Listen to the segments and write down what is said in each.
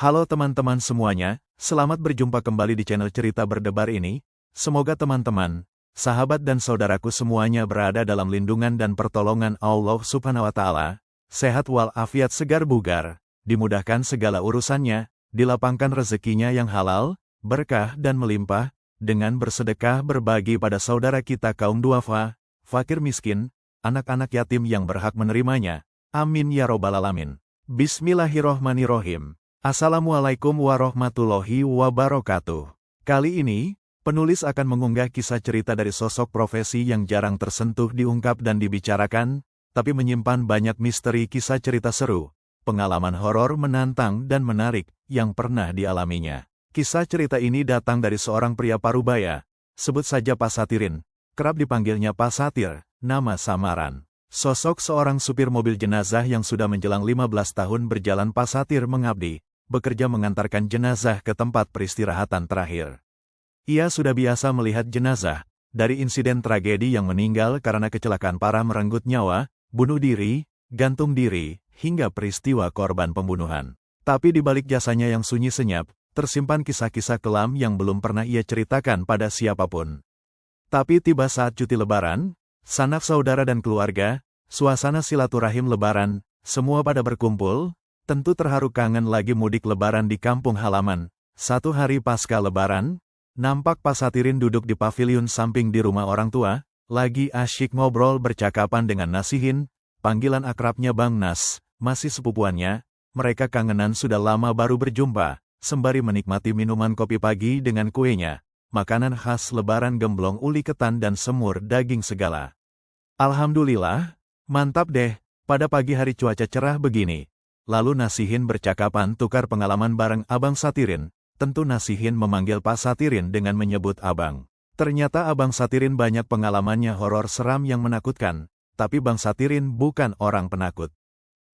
Halo teman-teman semuanya, selamat berjumpa kembali di channel Cerita Berdebar ini. Semoga teman-teman, sahabat dan saudaraku semuanya berada dalam lindungan dan pertolongan Allah Subhanahu wa Ta'ala, sehat walafiat segar bugar, dimudahkan segala urusannya, dilapangkan rezekinya yang halal, berkah dan melimpah, dengan bersedekah berbagi pada saudara kita kaum duafa, fakir miskin, anak-anak yatim yang berhak menerimanya. Amin ya robbal alamin. Bismillahirrohmanirrohim. Assalamualaikum warahmatullahi wabarakatuh. Kali ini, penulis akan mengunggah kisah cerita dari sosok profesi yang jarang tersentuh diungkap dan dibicarakan, tapi menyimpan banyak misteri kisah cerita seru, pengalaman horor menantang dan menarik yang pernah dialaminya. Kisah cerita ini datang dari seorang pria parubaya, sebut saja Pak Satirin, kerap dipanggilnya Pak Satir, nama samaran. Sosok seorang supir mobil jenazah yang sudah menjelang 15 tahun berjalan Pak Satir mengabdi, bekerja mengantarkan jenazah ke tempat peristirahatan terakhir. Ia sudah biasa melihat jenazah, dari insiden tragedi yang meninggal karena kecelakaan parah merenggut nyawa, bunuh diri, gantung diri, hingga peristiwa korban pembunuhan. Tapi di balik jasanya yang sunyi senyap, tersimpan kisah-kisah kelam yang belum pernah ia ceritakan pada siapapun. Tapi tiba saat cuti lebaran, sanak saudara dan keluarga, suasana silaturahim lebaran, semua pada berkumpul. Tentu terharu kangen lagi mudik lebaran di kampung halaman. Satu hari pasca lebaran, nampak Pak Satirin duduk di paviliun samping di rumah orang tua, lagi asyik ngobrol bercakapan dengan Nasihin, panggilan akrabnya Bang Nas, masih sepupuannya. Mereka kangenan sudah lama baru berjumpa, sembari menikmati minuman kopi pagi dengan kuenya, makanan khas lebaran gemblong uli ketan dan semur daging segala. Alhamdulillah, mantap deh, pada pagi hari cuaca cerah begini. Lalu Nasihin bercakapan tukar pengalaman bareng Abang Satirin. Tentu Nasihin memanggil Pak Satirin dengan menyebut Abang. Ternyata Abang Satirin banyak pengalamannya horor seram yang menakutkan, tapi Bang Satirin bukan orang penakut.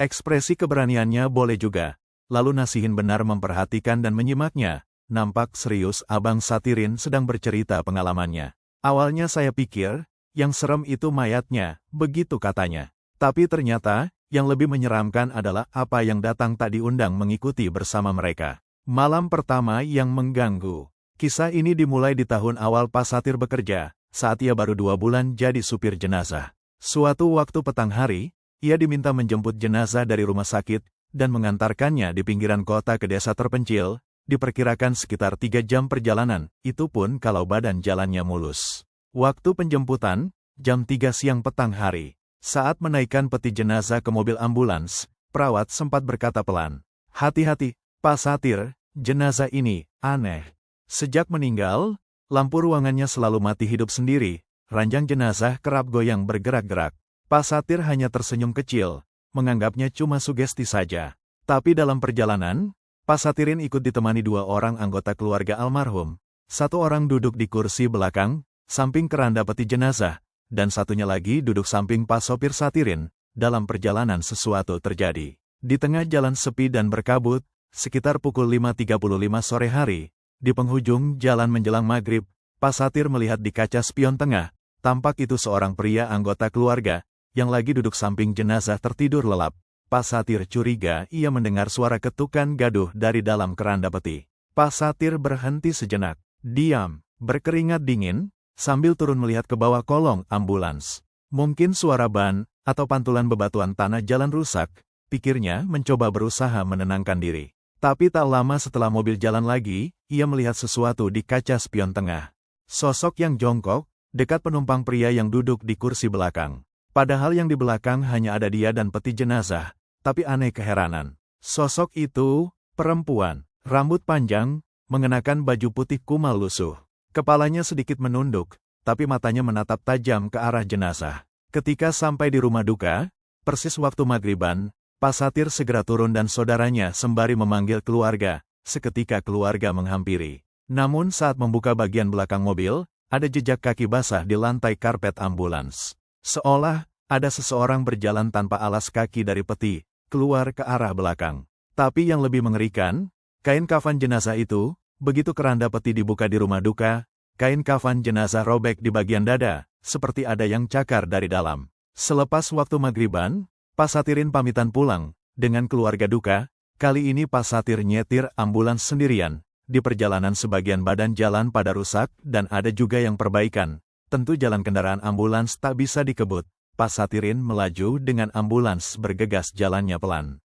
Ekspresi keberaniannya boleh juga. Lalu Nasihin benar memperhatikan dan menyimaknya. Nampak serius Abang Satirin sedang bercerita pengalamannya. Awalnya saya pikir, yang serem itu mayatnya, begitu katanya. Tapi ternyata, yang lebih menyeramkan adalah apa yang datang tak diundang mengikuti bersama mereka. Malam pertama yang mengganggu. Kisah ini dimulai di tahun awal Pak Satir bekerja, saat ia baru 2 bulan jadi supir jenazah. Suatu waktu petang hari, ia diminta menjemput jenazah dari rumah sakit, dan mengantarkannya di pinggiran kota ke desa terpencil, diperkirakan sekitar 3 jam perjalanan, itu pun kalau badan jalannya mulus. Waktu penjemputan, jam 3 siang petang hari. Saat menaikkan peti jenazah ke mobil ambulans, perawat sempat berkata pelan, "Hati-hati, Pak Satir, jenazah ini aneh. Sejak meninggal, lampu ruangannya selalu mati hidup sendiri, ranjang jenazah kerap goyang bergerak-gerak." Pak Satir hanya tersenyum kecil, menganggapnya cuma sugesti saja. Tapi dalam perjalanan, Pak Satirin ikut ditemani 2 orang anggota keluarga almarhum. Satu orang duduk di kursi belakang, samping keranda peti jenazah, dan satunya lagi duduk samping Pak Sopir Satirin. Dalam perjalanan sesuatu terjadi. Di tengah jalan sepi dan berkabut, sekitar pukul 5.35 sore hari, di penghujung jalan menjelang maghrib, Pak Satir melihat di kaca spion tengah, tampak itu seorang pria anggota keluarga, yang lagi duduk samping jenazah tertidur lelap. Pak Satir curiga ia mendengar suara ketukan gaduh dari dalam keranda peti. Pak Satir berhenti sejenak, diam, berkeringat dingin, sambil turun melihat ke bawah kolong ambulans. Mungkin suara ban, atau pantulan bebatuan tanah jalan rusak, pikirnya mencoba berusaha menenangkan diri. Tapi tak lama setelah mobil jalan lagi, ia melihat sesuatu di kaca spion tengah. Sosok yang jongkok, dekat penumpang pria yang duduk di kursi belakang. Padahal yang di belakang hanya ada dia dan peti jenazah, tapi aneh keheranan. Sosok itu, perempuan, rambut panjang, mengenakan baju putih kumal lusuh. Kepalanya sedikit menunduk, tapi matanya menatap tajam ke arah jenazah. Ketika sampai di rumah duka, persis waktu maghriban, Pak Satir segera turun dan saudaranya sembari memanggil keluarga. Seketika keluarga menghampiri. Namun saat membuka bagian belakang mobil, ada jejak kaki basah di lantai karpet ambulans. Seolah ada seseorang berjalan tanpa alas kaki dari peti, keluar ke arah belakang. Tapi yang lebih mengerikan, kain kafan jenazah itu, begitu keranda peti dibuka di rumah duka, kain kafan jenazah robek di bagian dada, seperti ada yang cakar dari dalam. Selepas waktu maghriban, Pak Satirin pamitan pulang, dengan keluarga duka, Kali ini Pak Satir nyetir ambulans sendirian. Di perjalanan sebagian badan jalan pada rusak dan ada juga yang perbaikan. Tentu jalan kendaraan ambulans tak bisa dikebut. Pak Satirin melaju dengan ambulans bergegas jalannya pelan.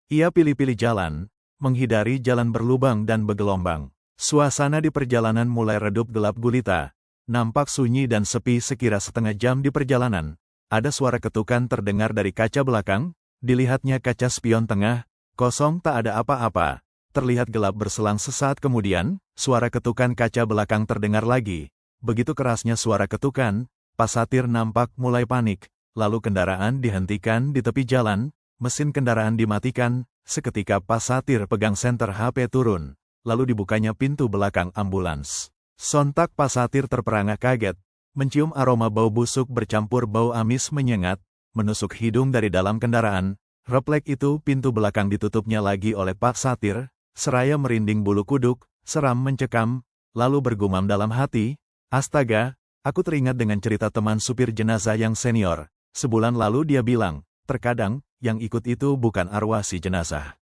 Ia pilih-pilih jalan, menghindari jalan berlubang dan bergelombang. Suasana di perjalanan mulai redup gelap gulita. Nampak sunyi dan sepi sekira setengah jam di perjalanan. Ada suara ketukan terdengar dari kaca belakang, dilihatnya kaca spion tengah, kosong tak ada apa-apa. Terlihat gelap berselang sesaat kemudian, suara ketukan kaca belakang terdengar lagi. Begitu kerasnya suara ketukan, Pak Satir nampak mulai panik, lalu kendaraan dihentikan di tepi jalan, mesin kendaraan dimatikan, seketika Pak Satir pegang senter HP turun, lalu dibukanya pintu belakang ambulans. Sontak Pak Satir terperangah kaget, mencium aroma bau busuk bercampur bau amis menyengat, menusuk hidung dari dalam kendaraan. Refleks itu pintu belakang ditutupnya lagi oleh Pak Satir, seraya merinding bulu kuduk, seram mencekam, lalu bergumam dalam hati, astaga, aku teringat dengan cerita teman supir jenazah yang senior. Sebulan lalu dia bilang, terkadang, yang ikut itu bukan arwah si jenazah,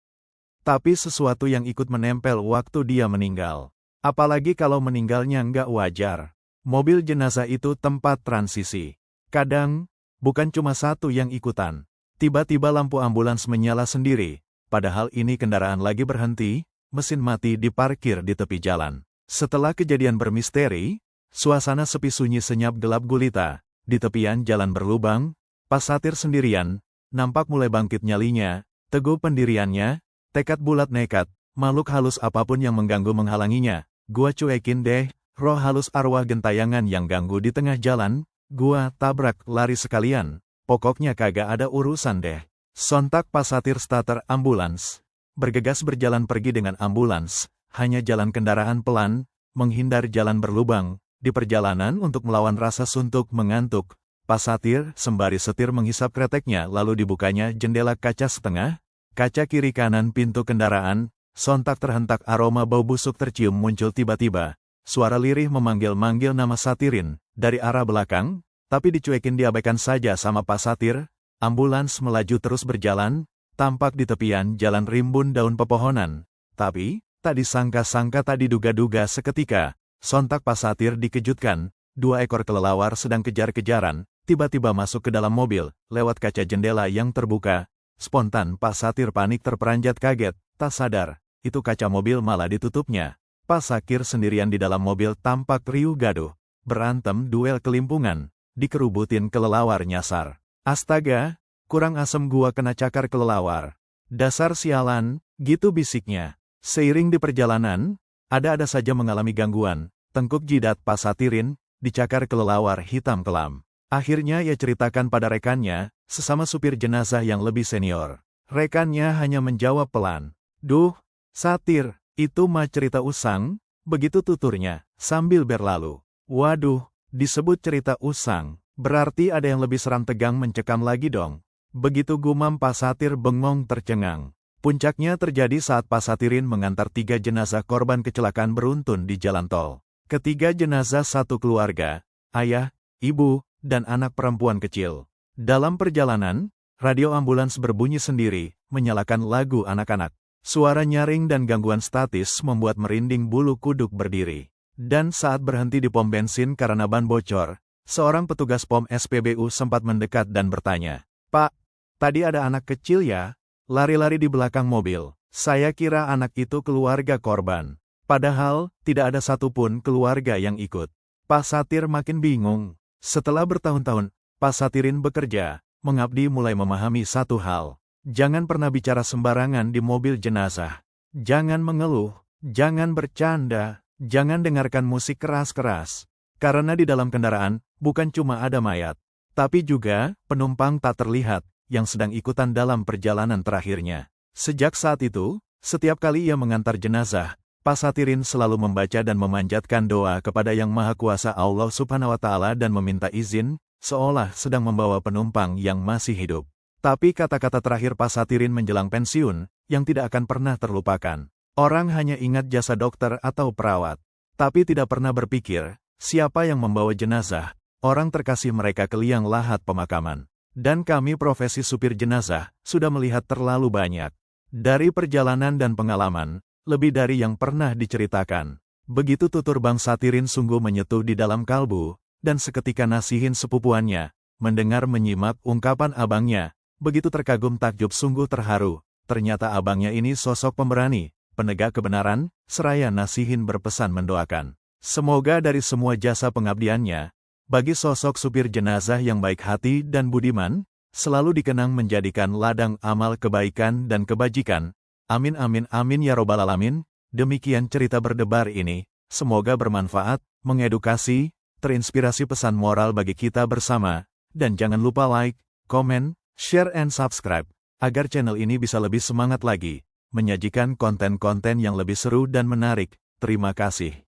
tapi sesuatu yang ikut menempel waktu dia meninggal. Apalagi kalau meninggalnya nggak wajar. Mobil jenazah itu tempat transisi. Kadang, bukan cuma satu yang ikutan. Tiba-tiba lampu ambulans menyala sendiri, padahal ini kendaraan lagi berhenti, mesin mati diparkir di tepi jalan. Setelah kejadian bermisteri, suasana sepi sunyi senyap gelap gulita. Di tepian jalan berlubang, Pak Satir sendirian, nampak mulai bangkit nyalinya, teguh pendiriannya, tekad bulat nekat, makhluk halus apapun yang mengganggu menghalanginya. Gua cuekin deh, roh halus arwah gentayangan yang ganggu di tengah jalan, gua tabrak lari sekalian. Pokoknya kagak ada urusan deh. Sontak Pak Satir starter ambulans. Bergegas berjalan pergi dengan ambulans, hanya jalan kendaraan pelan, menghindar jalan berlubang. Di perjalanan untuk melawan rasa suntuk mengantuk, Pak Satir sembari setir menghisap kreteknya lalu dibukanya jendela kaca setengah, kaca kiri kanan pintu kendaraan, sontak terhentak aroma bau busuk tercium muncul tiba-tiba. Suara lirih memanggil-manggil nama Satirin, dari arah belakang, tapi dicuekin diabaikan saja sama Pak Satir. Ambulans melaju terus berjalan, tampak di tepian jalan rimbun daun pepohonan. Tapi, tak disangka-sangka tak diduga-duga seketika, sontak Pak Satir dikejutkan, 2 ekor kelelawar sedang kejar-kejaran, tiba-tiba masuk ke dalam mobil, lewat kaca jendela yang terbuka. Spontan Pak Satir panik terperanjat kaget, tak sadar, itu kaca mobil malah ditutupnya. Pak Satir sendirian di dalam mobil tampak riuh gaduh, berantem duel kelimpungan. Dikerubutin kelelawar nyasar. Astaga, kurang asem gua kena cakar kelelawar. Dasar sialan, gitu bisiknya. Seiring di perjalanan, ada saja mengalami gangguan. Tengkuk jidat Pak Satirin, dicakar kelelawar hitam kelam. Akhirnya ia ceritakan pada rekannya, sesama supir jenazah yang lebih senior. Rekannya hanya menjawab pelan. Duh, Satir, itu mah cerita usang, begitu tuturnya, sambil berlalu. Waduh. Disebut cerita usang, berarti ada yang lebih seram tegang mencekam lagi dong. Begitu gumam Pak Satir bengong tercengang. Puncaknya terjadi saat Pak Satirin mengantar 3 jenazah korban kecelakaan beruntun di jalan tol. Ketiga jenazah satu keluarga, ayah, ibu, dan anak perempuan kecil. Dalam perjalanan, radio ambulans berbunyi sendiri, menyalakan lagu anak-anak. Suara nyaring dan gangguan statis membuat merinding bulu kuduk berdiri. Dan saat berhenti di pom bensin karena ban bocor, seorang petugas pom SPBU sempat mendekat dan bertanya, "Pak, tadi ada anak kecil ya? Lari-lari di belakang mobil. Saya kira anak itu keluarga korban. Padahal, tidak ada satupun keluarga yang ikut." Pak Satir makin bingung. Setelah bertahun-tahun, Pak Satirin bekerja, mengabdi mulai memahami satu hal. Jangan pernah bicara sembarangan di mobil jenazah. Jangan mengeluh, jangan bercanda. Jangan dengarkan musik keras-keras, karena di dalam kendaraan, bukan cuma ada mayat, tapi juga penumpang tak terlihat, yang sedang ikutan dalam perjalanan terakhirnya. Sejak saat itu, setiap kali ia mengantar jenazah, Pak Satirin selalu membaca dan memanjatkan doa kepada Yang Maha Kuasa Allah Subhanahu wa Ta'ala dan meminta izin, seolah sedang membawa penumpang yang masih hidup. Tapi kata-kata terakhir Pak Satirin menjelang pensiun, yang tidak akan pernah terlupakan. Orang hanya ingat jasa dokter atau perawat, tapi tidak pernah berpikir, siapa yang membawa jenazah, orang terkasih mereka ke liang lahat pemakaman. Dan kami profesi supir jenazah, sudah melihat terlalu banyak. Dari perjalanan dan pengalaman, lebih dari yang pernah diceritakan. Begitu tutur Bang Satirin sungguh menyetuh di dalam kalbu, dan seketika Nasihin sepupuannya, mendengar menyimak ungkapan abangnya, begitu terkagum takjub sungguh terharu. Ternyata abangnya ini sosok pemberani, penegak kebenaran, seraya Nasihin berpesan mendoakan. Semoga dari semua jasa pengabdiannya, bagi sosok supir jenazah yang baik hati dan budiman, selalu dikenang menjadikan ladang amal kebaikan dan kebajikan. Amin amin amin ya robbal alamin. Demikian cerita berdebar ini, semoga bermanfaat, mengedukasi, terinspirasi pesan moral bagi kita bersama, dan jangan lupa like, komen, share and subscribe, agar channel ini bisa lebih semangat lagi, menyajikan konten-konten yang lebih seru dan menarik. Terima kasih.